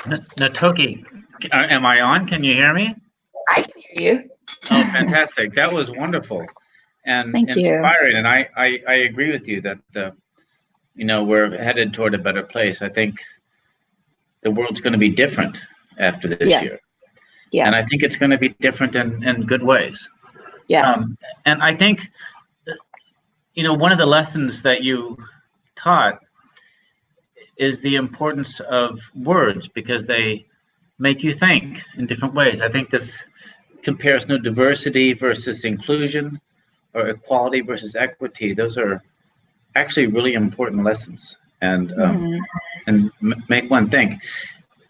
Knatokie, am I on? Can you hear me? I can hear you. Oh, fantastic. That was wonderful and Thank you. inspiring. And I agree with you that we're headed toward a better place. I think the world's going to be different after this Yeah. year. Yeah. And I think it's going to be different in good ways. Yeah. And I think, one of the lessons that you taught is the importance of words because they make you think in different ways. I think this comparison of diversity versus inclusion or equality versus equity, those are actually really important lessons and make one think.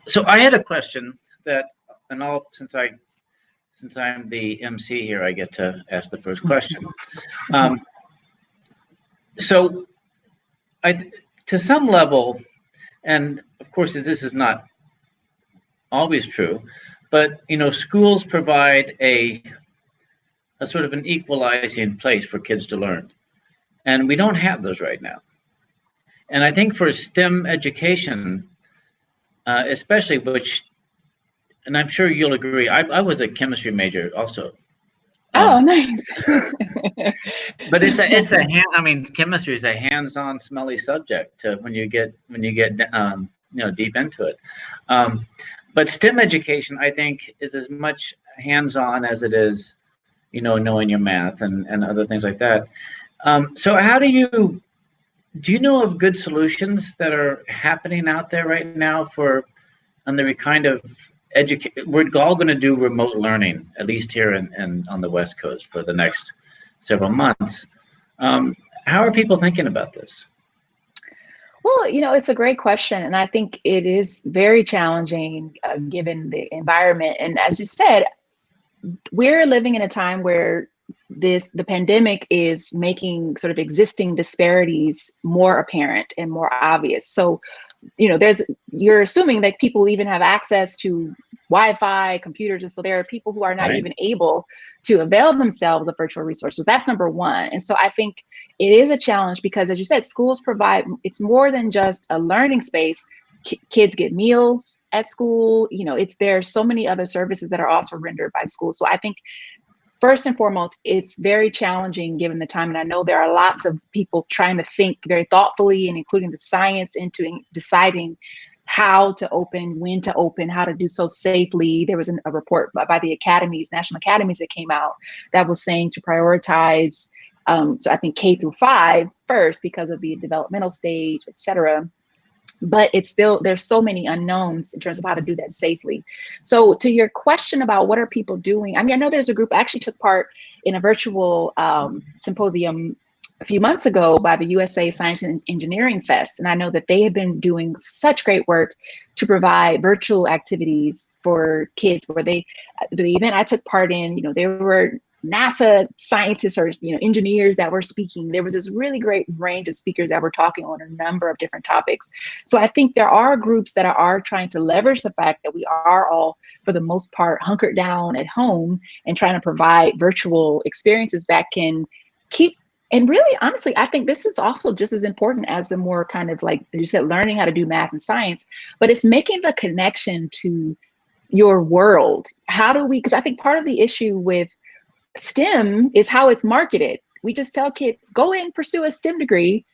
So I had a question that, since I'm the MC here, I get to ask the first question. So to some level, and of course this is not always true, but schools provide a sort of an equalizing place for kids to learn, and we don't have those right now. And I think for STEM education, especially, and I'm sure you'll agree, I was a chemistry major also. Oh, nice. But chemistry is a hands-on, smelly subject when you get deep into it. But STEM education, I think, is as much hands-on as it is, knowing your math and other things like that. So how do you know of good solutions that are happening out there right now on the kind of we're all going to do remote learning, at least here on the West Coast for the next several months. How are people thinking about this? Well, it's a great question. And I think it is very challenging given the environment. And as you said, we're living in a time where the pandemic is making sort of existing disparities more apparent and more obvious. So, you're assuming that people even have access to Wi-Fi, computers, and so there are people who are not even able to avail themselves of virtual resources. That's number one. And so I think it is a challenge because, as you said, schools provide, it's more than just a learning space. Kids get meals at school. There are so many other services that are also rendered by schools. So I think first and foremost, it's very challenging given the time. And I know there are lots of people trying to think very thoughtfully and including the science into deciding how to open, when to open, how to do so safely. There was a report by the national academies that came out that was saying to prioritize, so I think K through 5 first because of the developmental stage, et cetera. But it's still, there's so many unknowns in terms of how to do that safely. So to your question about what are people doing, I know there's a group, I actually took part in a virtual symposium a few months ago by the USA Science and Engineering Fest. And I know that they have been doing such great work to provide virtual activities for kids where the event I took part in, there were NASA scientists or engineers that were speaking. There was this really great range of speakers that were talking on a number of different topics. So I think there are groups that are trying to leverage the fact that we are all, for the most part, hunkered down at home and trying to provide virtual experiences that can keep. And really, honestly, I think this is also just as important as the more kind of, like you said, learning how to do math and science, but it's making the connection to your world. How do we, because I think part of the issue with STEM is how it's marketed. We just tell kids, go in, pursue a STEM degree.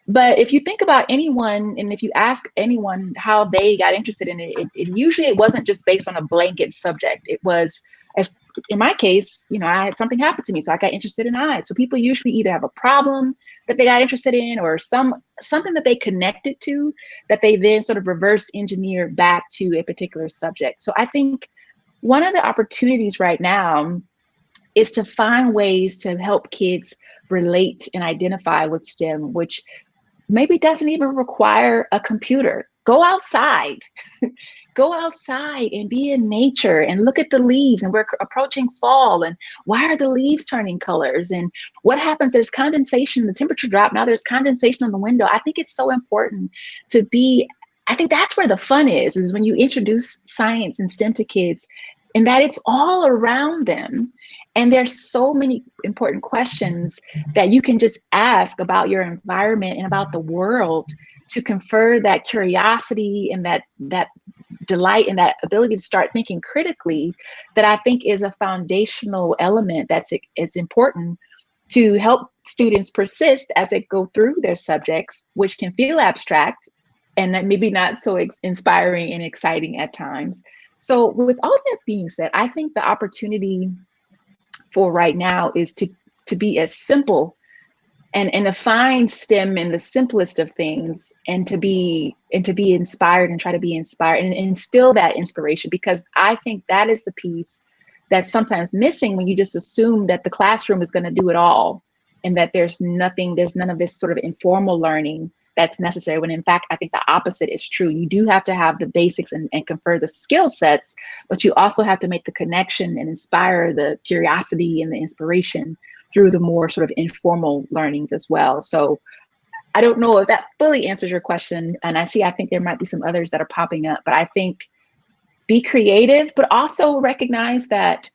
But if you think about anyone, and if you ask anyone how they got interested in it, usually it wasn't just based on a blanket subject. It was, as in my case, I had something happen to me, so I got interested in eyes. So people usually either have a problem that they got interested in, or something that they connected to that they then sort of reverse engineer back to a particular subject. So I think one of the opportunities right now is to find ways to help kids relate and identify with STEM, which maybe doesn't even require a computer. Go outside. Go outside and be in nature and look at the leaves. And we're approaching fall. And why are the leaves turning colors? And what happens? There's condensation, the temperature drop. Now there's condensation on the window. I think it's so important to I think that's where the fun is when you introduce science and STEM to kids, and that it's all around them. And there's so many important questions that you can just ask about your environment and about the world to confer that curiosity and that delight and that ability to start thinking critically, that I think is a foundational element is important to help students persist as they go through their subjects, which can feel abstract and that maybe not so inspiring and exciting at times. So with all that being said, I think the opportunity for right now is to be as simple and to find STEM in the simplest of things, and to be inspired and try to be inspired and instill that inspiration, because I think that is the piece that's sometimes missing when you just assume that the classroom is going to do it all, and that there's none of this sort of informal learning that's necessary, when in fact, I think the opposite is true. You do have to have the basics and confer the skill sets, but you also have to make the connection and inspire the curiosity and the inspiration through the more sort of informal learnings as well. So I don't know if that fully answers your question. And I think there might be some others that are popping up, but I think be creative, but also recognize that,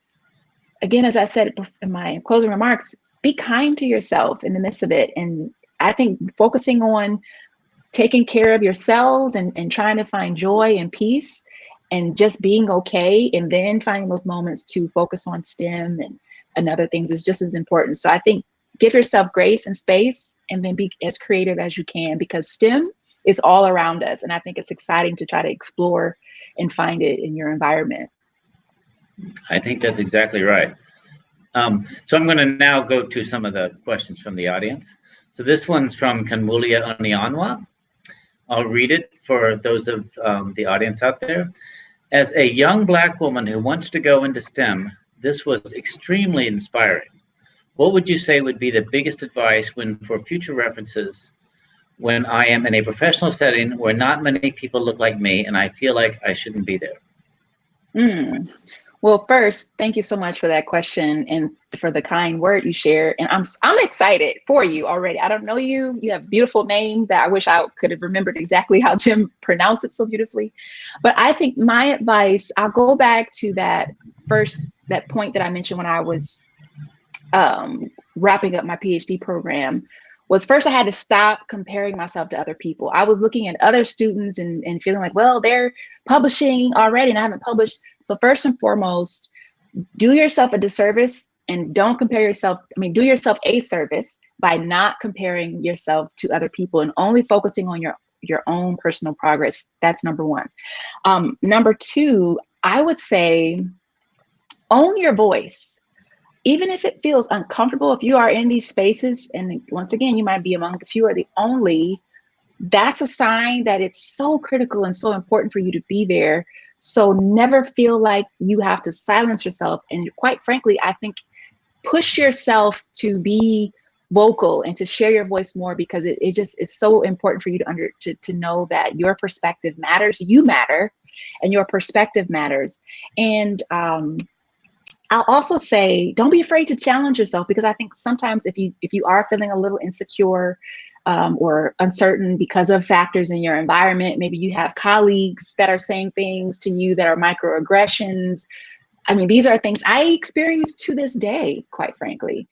again, as I said in my closing remarks, be kind to yourself in the midst of it. And I think focusing on taking care of yourselves and trying to find joy and peace and just being okay, and then finding those moments to focus on STEM and other things is just as important. So I think give yourself grace and space, and then be as creative as you can, because STEM is all around us. And I think it's exciting to try to explore and find it in your environment. I think that's exactly right. So I'm going to now go to some of the questions from the audience. So this one's from Kanmulia Onianwa. I'll read it for those of the audience out there. As a young Black woman who wants to go into STEM, this was extremely inspiring. What would you say would be the biggest advice for future references when I am in a professional setting where not many people look like me and I feel like I shouldn't be there? Well, first, thank you so much for that question and for the kind word you shared. And I'm excited for you already. I don't know you. You have a beautiful name that I wish I could have remembered exactly how Jim pronounced it so beautifully. But I think my advice, I'll go back to that point that I mentioned when I was wrapping up my PhD program, was first I had to stop comparing myself to other people. I was looking at other students and feeling like, well, they're publishing already and I haven't published. So first and foremost, do yourself a disservice and don't compare yourself. Do yourself a service by not comparing yourself to other people and only focusing on your own personal progress. That's number one. Number two, I would say own your voice. Even if it feels uncomfortable, if you are in these spaces, and once again, you might be among the few or the only, that's a sign that it's so critical and so important for you to be there. So never feel like you have to silence yourself. And quite frankly, I think push yourself to be vocal and to share your voice more, because it just is so important for you to know that your perspective matters, you matter, and your perspective matters. And I'll also say, don't be afraid to challenge yourself, because I think sometimes if you are feeling a little insecure or uncertain because of factors in your environment, maybe you have colleagues that are saying things to you that are microaggressions. These are things I experience to this day, quite frankly.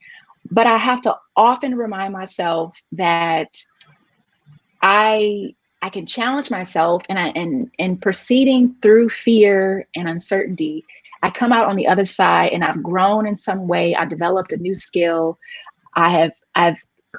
But I have to often remind myself that I can challenge myself, and proceeding through fear and uncertainty, I come out on the other side and I've grown in some way. I developed a new skill. I've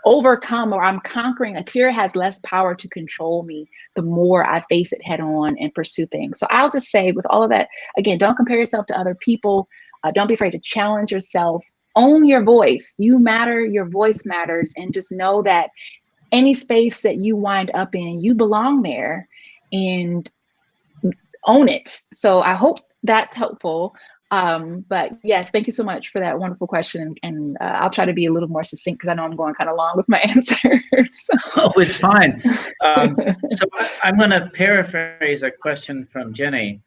overcome, or I'm conquering. Like, fear has less power to control me the more I face it head on and pursue things. So I'll just say, with all of that, again, don't compare yourself to other people. Don't be afraid to challenge yourself. Own your voice. You matter. Your voice matters. And just know that any space that you wind up in, you belong there, and own it. So I hope that's helpful. But yes, thank you so much for that wonderful question. And I'll try to be a little more succinct, because I know I'm going kind of long with my answers. Oh, it's fine. So I'm going to paraphrase a question from Jenny,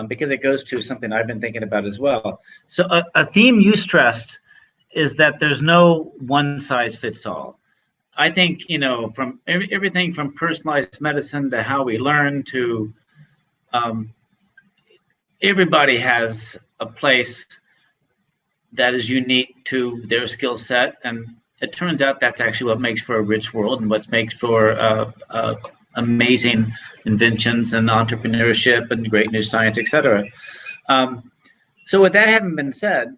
because it goes to something I've been thinking about as well. So a theme you stressed is that there's no one size fits all. I think, from everything from personalized medicine to how we learn to everybody has a place that is unique to their skill set, and it turns out that's actually what makes for a rich world and what makes for amazing inventions and entrepreneurship and great new science, etc. So with that having been said,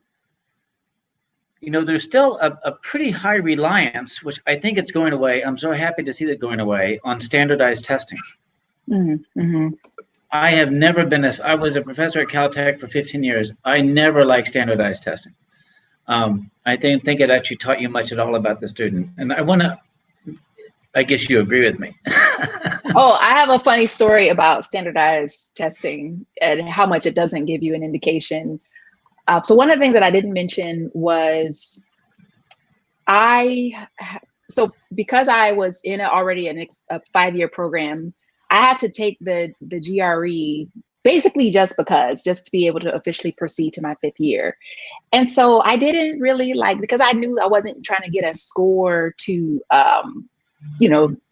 there's still a pretty high reliance, which I think it's going away. I'm so happy to see that going away, on standardized testing. Mm-hmm. I have never been I was a professor at Caltech for 15 years. I never liked standardized testing. I didn't think it actually taught you much at all about the student. And I guess you agree with me. Oh, I have a funny story about standardized testing and how much it doesn't give you an indication. So one of the things that I didn't mention was because I was in already a 5-year program, I had to take the GRE basically just to be able to officially proceed to my 5th year. And so I didn't really because I knew I wasn't trying to get a score to,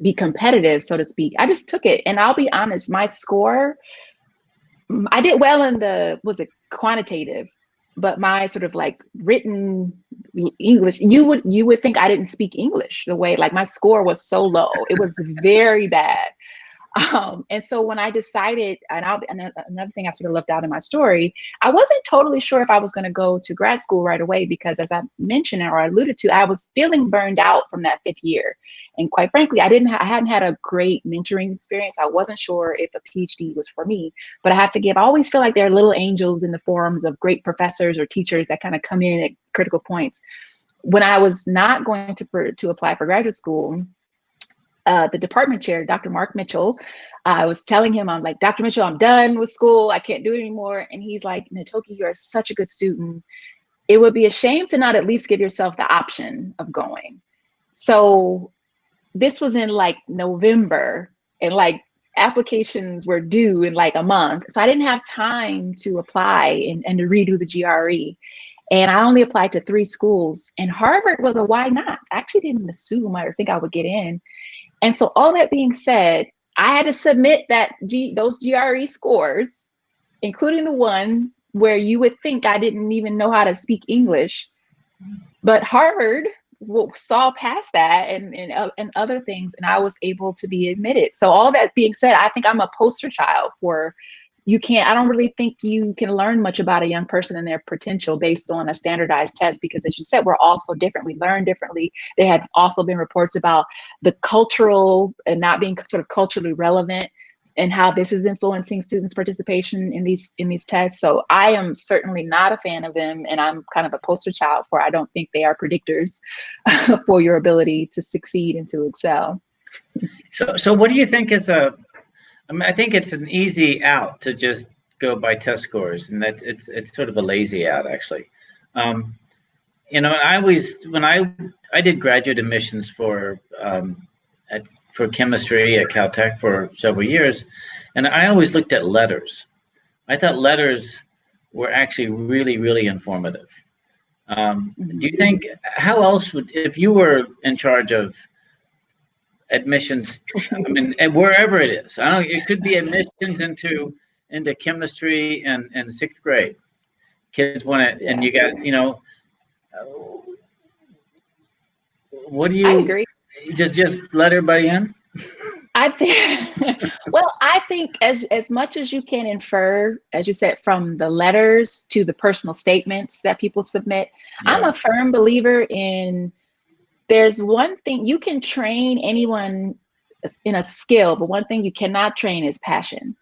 be competitive, so to speak. I just took it. And I'll be honest, my score, I did well in quantitative, but my sort of written English, you would think I didn't speak English the way, my score was so low. It was very bad. And so when I decided, another thing I sort of left out in my story, I wasn't totally sure if I was going to go to grad school right away, because as I mentioned or alluded to, I was feeling burned out from that 5th year. And quite frankly, I hadn't had a great mentoring experience. I wasn't sure if a PhD was for me, but I always feel like there are little angels in the forms of great professors or teachers that kind of come in at critical points. When I was not going to apply for graduate school, the department chair, Dr. Mark Mitchell, I was telling him, I'm like, Dr. Mitchell, I'm done with school. I can't do it anymore. And he's like, Knatokie, you are such a good student. It would be a shame to not at least give yourself the option of going. So this was in November, and applications were due in a month. So I didn't have time to apply and to redo the GRE. And I only applied to 3 schools, and Harvard was a why not. I actually didn't assume or think I would get in. And so all that being said, I had to submit those GRE scores, including the one where you would think I didn't even know how to speak English. But Harvard saw past that and other things, and I was able to be admitted. So all that being said, I think I'm a poster child for I don't really think you can learn much about a young person and their potential based on a standardized test, because as you said, we're all so different. We learn differently. There have also been reports about the cultural and not being sort of culturally relevant, and how this is influencing students' participation in these tests. So I am certainly not a fan of them, and I'm kind of a poster child for I don't think they are predictors for your ability to succeed and to excel. So what do you think is I think it's an easy out to just go by test scores, and that it's sort of a lazy out, actually. When I did graduate admissions for chemistry at Caltech for several years, and I always looked at letters. I thought letters were actually really, really informative. Do you think, how else if you were in charge of admissions, wherever it is, it could be admissions into chemistry and 6th grade, kids want it, and you got, what do you, I agree. Just let everybody in? I think as much as you can infer, as you said, from the letters to the personal statements that people submit, yeah. I'm a firm believer in, there's one thing, you can train anyone in a skill, but one thing you cannot train is passion.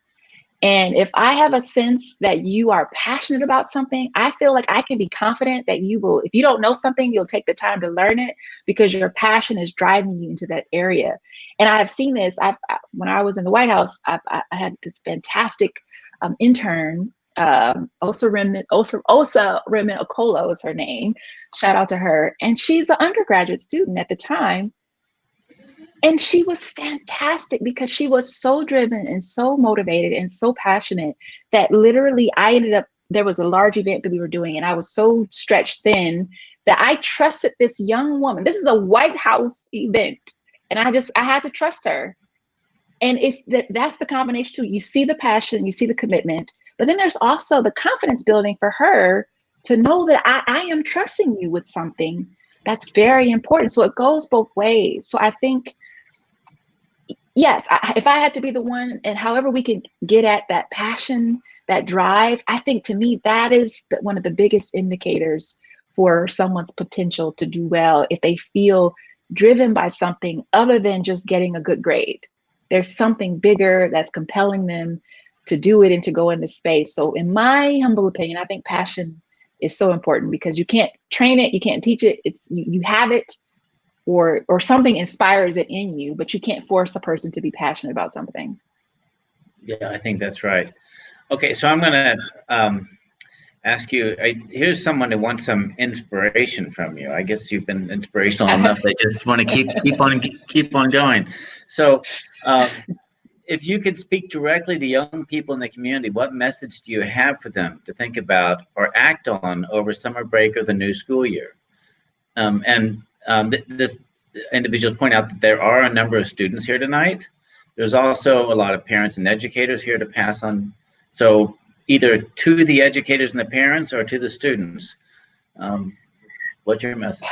And if I have a sense that you are passionate about something, I feel like I can be confident that you will, if you don't know something, you'll take the time to learn it because your passion is driving you into that area. And I've seen this, when I was in the White House, I had this fantastic intern, Osa Remnant Okolo is her name. Shout out to her. And she's an undergraduate student at the time. And she was fantastic because she was so driven and so motivated and so passionate that literally there was a large event that we were doing, and I was so stretched thin that I trusted this young woman. This is a White House event. And I had to trust her. And that's the combination too. You see the passion, you see the commitment, but then there's also the confidence building for her to know that I am trusting you with something that's very important. So it goes both ways. So I think yes, if I had to be the one, and however we can get at that passion, that drive, I think to me, that is one of the biggest indicators for someone's potential to do well. If they feel driven by something other than just getting a good grade, there's something bigger that's compelling them to do it and to go into space. So in my humble opinion, I think passion is so important because you can't train it, you can't teach it. It's you have it, or something inspires it in you, but you can't force a person to be passionate about something. Yeah, I think that's right. Okay, so I'm going to ask you. Here's someone who wants some inspiration from you. I guess you've been inspirational enough. They just want to keep on going. So, if you could speak directly to young people in the community, what message do you have for them to think about or act on over summer break or the new school year? This individuals point out that there are a number of students here tonight. There's also a lot of parents and educators here to pass on. So either to the educators and the parents or to the students. What's your message?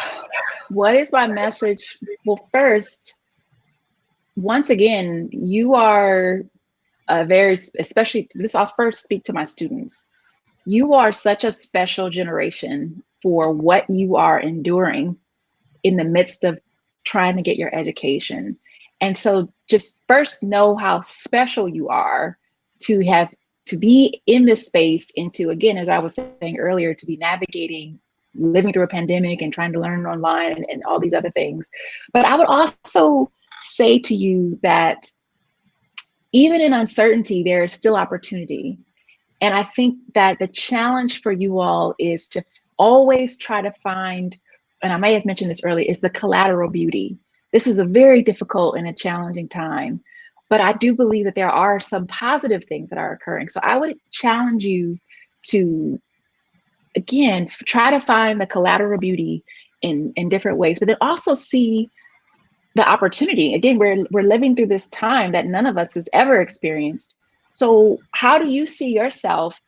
What is my message? Well, first, once again, you are a very, especially this, I'll first speak to my students. You are such a special generation for what you are enduring in the midst of trying to get your education. And so just first know how special you are to have to be in this space and to, again, as I was saying earlier, to be navigating living through a pandemic and trying to learn online and all these other things. But I would also say to you that even in uncertainty, there is still opportunity. And I think that the challenge for you all is to always try to find, and I may have mentioned this earlier, is the collateral beauty. This is a very difficult and a challenging time, but I do believe that there are some positive things that are occurring. So I would challenge you to, again, try to find the collateral beauty in different ways, but then also see the opportunity. Again, we're living through this time that none of us has ever experienced. So how do you see yourself?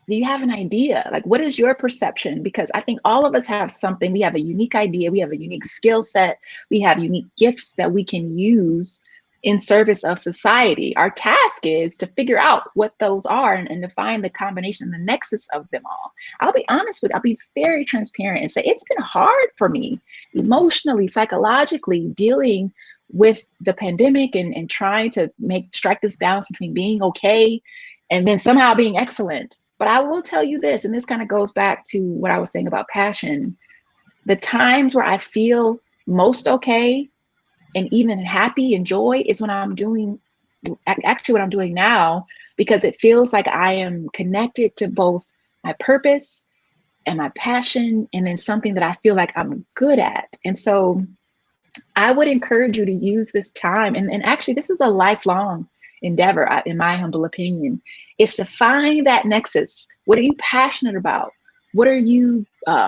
Do you have an idea? Like, what is your perception? Because I think all of us have something. We have a unique idea. We have a unique skill set. We have unique gifts that we can use in service of society. Our task is to figure out what those are and to find the combination, the nexus of them all. I'll be honest with you, I'll be very transparent and say it's been hard for me emotionally, psychologically, dealing with the pandemic and trying to strike this balance between being okay and then somehow being excellent. But I will tell you this, and this kind of goes back to what I was saying about passion. The times where I feel most okay and even happy and joy is when I'm doing actually what I'm doing now, because it feels like I am connected to both my purpose and my passion, and then something that I feel like I'm good at. And so I would encourage you to use this time. And actually, this is a lifelong endeavor, in my humble opinion, is to find that nexus. What are you passionate about? What are you,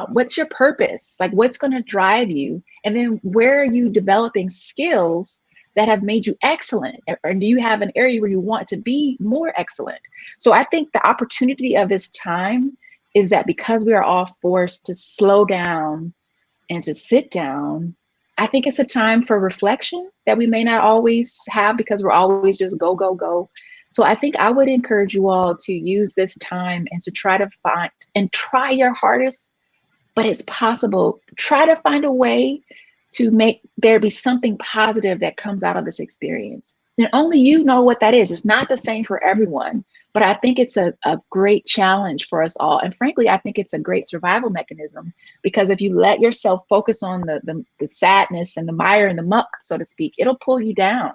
what's your purpose? Like, what's going to drive you? And then where are you developing skills that have made you excellent? Or do you have an area where you want to be more excellent? So I think the opportunity of this time is that because we are all forced to slow down and to sit down, I think it's a time for reflection that we may not always have because we're always just go, go, go. So I think I would encourage you all to use this time and to try to find and try your hardest, but it's possible. Try to find a way to make there be something positive that comes out of this experience. And only you know what that is. It's not the same for everyone, but I think it's a great challenge for us all. And frankly, I think it's a great survival mechanism, because if you let yourself focus on the sadness and the mire and the muck, so to speak, it'll pull you down.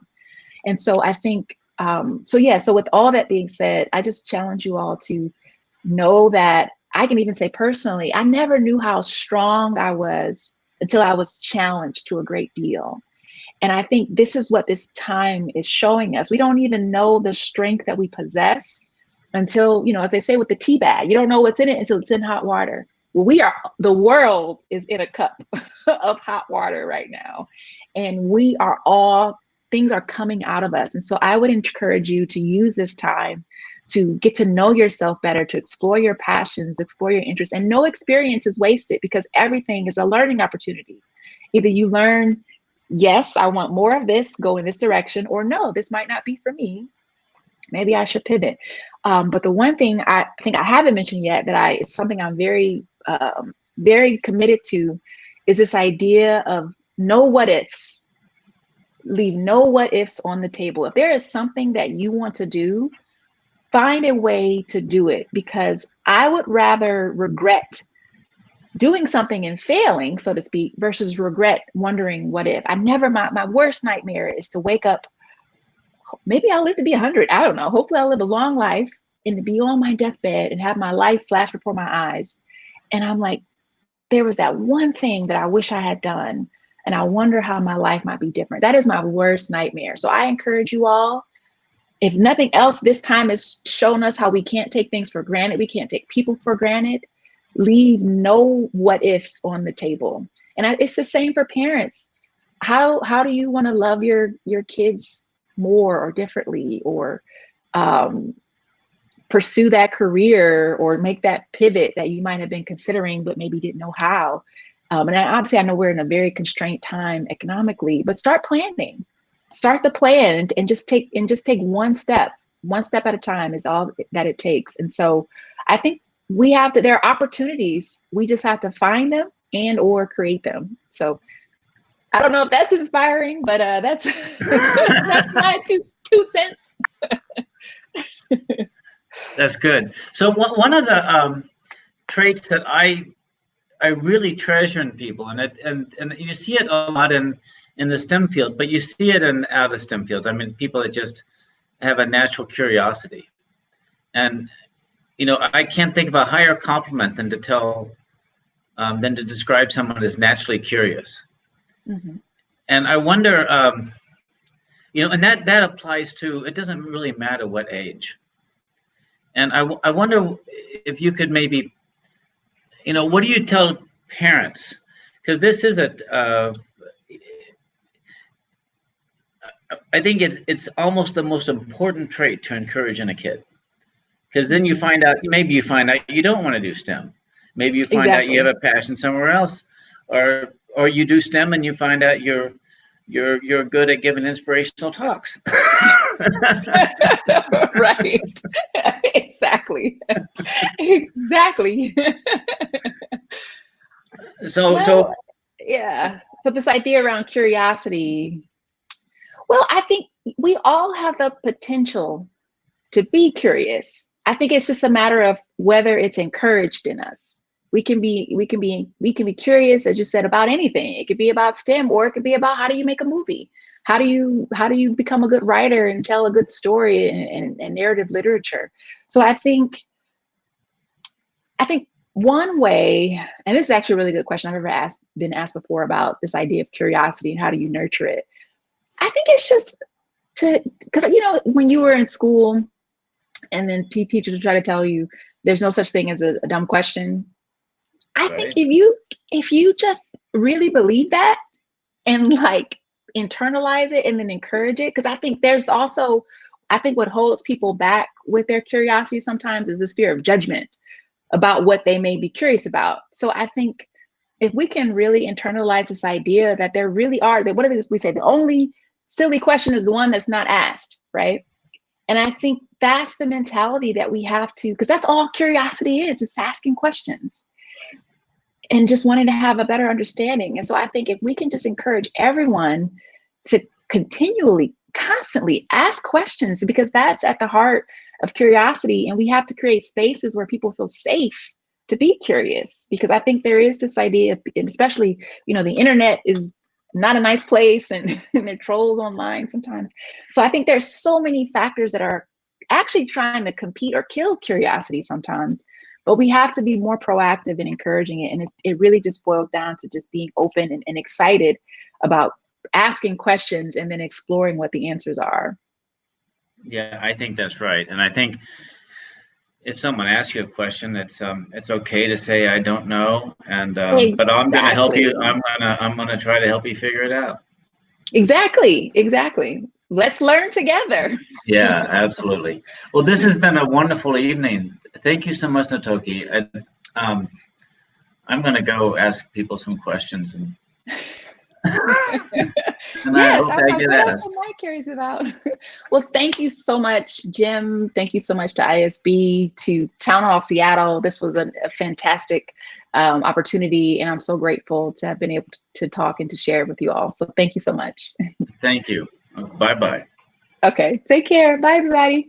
And so I think, so with all that being said, I just challenge you all to know that I can even say personally, I never knew how strong I was until I was challenged to a great deal. And I think this is what this time is showing us. We don't even know the strength that we possess until, as they say with the tea bag, you don't know what's in it until it's in hot water. Well, the world is in a cup of hot water right now. And things are coming out of us. And so I would encourage you to use this time to get to know yourself better, to explore your passions, explore your interests, and no experience is wasted, because everything is a learning opportunity. Either you learn yes, I want more of this, go in this direction, or no, this might not be for me. Maybe I should pivot. But the one thing I think I haven't mentioned yet that is something I'm very committed to is this idea of no what ifs. Leave no what ifs on the table. If there is something that you want to do, find a way to do it, because I would rather regret doing something and failing, so to speak, versus regret wondering what if. My worst nightmare is to wake up, maybe I'll live to be 100. I don't know. Hopefully I'll live a long life and to be on my deathbed and have my life flash before my eyes. And I'm like, there was that one thing that I wish I had done, and I wonder how my life might be different. That is my worst nightmare. So I encourage you all, if nothing else, this time has shown us how we can't take things for granted. We can't take people for granted. Leave no what ifs on the table. And it's the same for parents. How do you want to love your kids more or differently, or pursue that career or make that pivot that you might have been considering but maybe didn't know how? And obviously I know we're in a very constrained time economically, but start planning. Start the plan and just take one step at a time is all that it takes. And so I think there are opportunities. We just have to find them and or create them. So I don't know if that's inspiring, but that's that's my two cents. That's good. So one of the traits that I really treasure in people, and you see it a lot in the STEM field, but you see it in out of STEM fields. I mean, people that just have a natural curiosity. And, I can't think of a higher compliment than to describe someone as naturally curious. Mm-hmm. And I wonder, and that applies to, it doesn't really matter what age. And I wonder if you could maybe, what do you tell parents? Because this is I think it's almost the most important trait to encourage in a kid, because then maybe you find out you don't want to do STEM. Maybe you find out you have a passion somewhere else, or you do STEM and you find out you're good at giving inspirational talks. Right. Exactly. So yeah. So this idea around curiosity. Well, I think we all have the potential to be curious. I think it's just a matter of whether it's encouraged in us. We can be curious, as you said, about anything. It could be about STEM, or it could be about how do you make a movie? How do you become a good writer and tell a good story and narrative literature? So I think one way, and this is actually a really good question I've never been asked before about this idea of curiosity and how do you nurture it. I think it's just because when you were in school and then teachers would try to tell you there's no such thing as a dumb question. I think if you just really believe that and internalize it and then encourage it, because I think what holds people back with their curiosity sometimes is this fear of judgment about what they may be curious about. So I think if we can really internalize this idea that there really are, what do we say? The only silly question is the one that's not asked, right? And I think that's the mentality that we have to, because that's all curiosity is. It's asking questions and just wanting to have a better understanding. And so I think if we can just encourage everyone to constantly ask questions, because that's at the heart of curiosity. And we have to create spaces where people feel safe to be curious, because I think there is this idea, and especially, the internet is not a nice place, and there are trolls online sometimes. So I think there's so many factors that are actually trying to compete or kill curiosity sometimes, but we have to be more proactive in encouraging it. And it really just boils down to just being open and excited about asking questions and then exploring what the answers are. Yeah, I think that's right. And I think if someone asks you a question, it's okay to say I don't know, and but I'm going to help you. I'm gonna try to help you figure it out. Exactly. Let's learn together. Yeah, absolutely. Well, this has been a wonderful evening. Thank you so much, Knatokie. I'm going to go ask people some questions, and And I Yes, hope I'm I like, get what else asked. am I curious about? Well, thank you so much, Jim. Thank you so much to ISB, to Town Hall Seattle. This was a fantastic opportunity, and I'm so grateful to have been able to talk and to share with you all. So thank you so much. Thank you. Bye-bye. Okay, take care. Bye, everybody.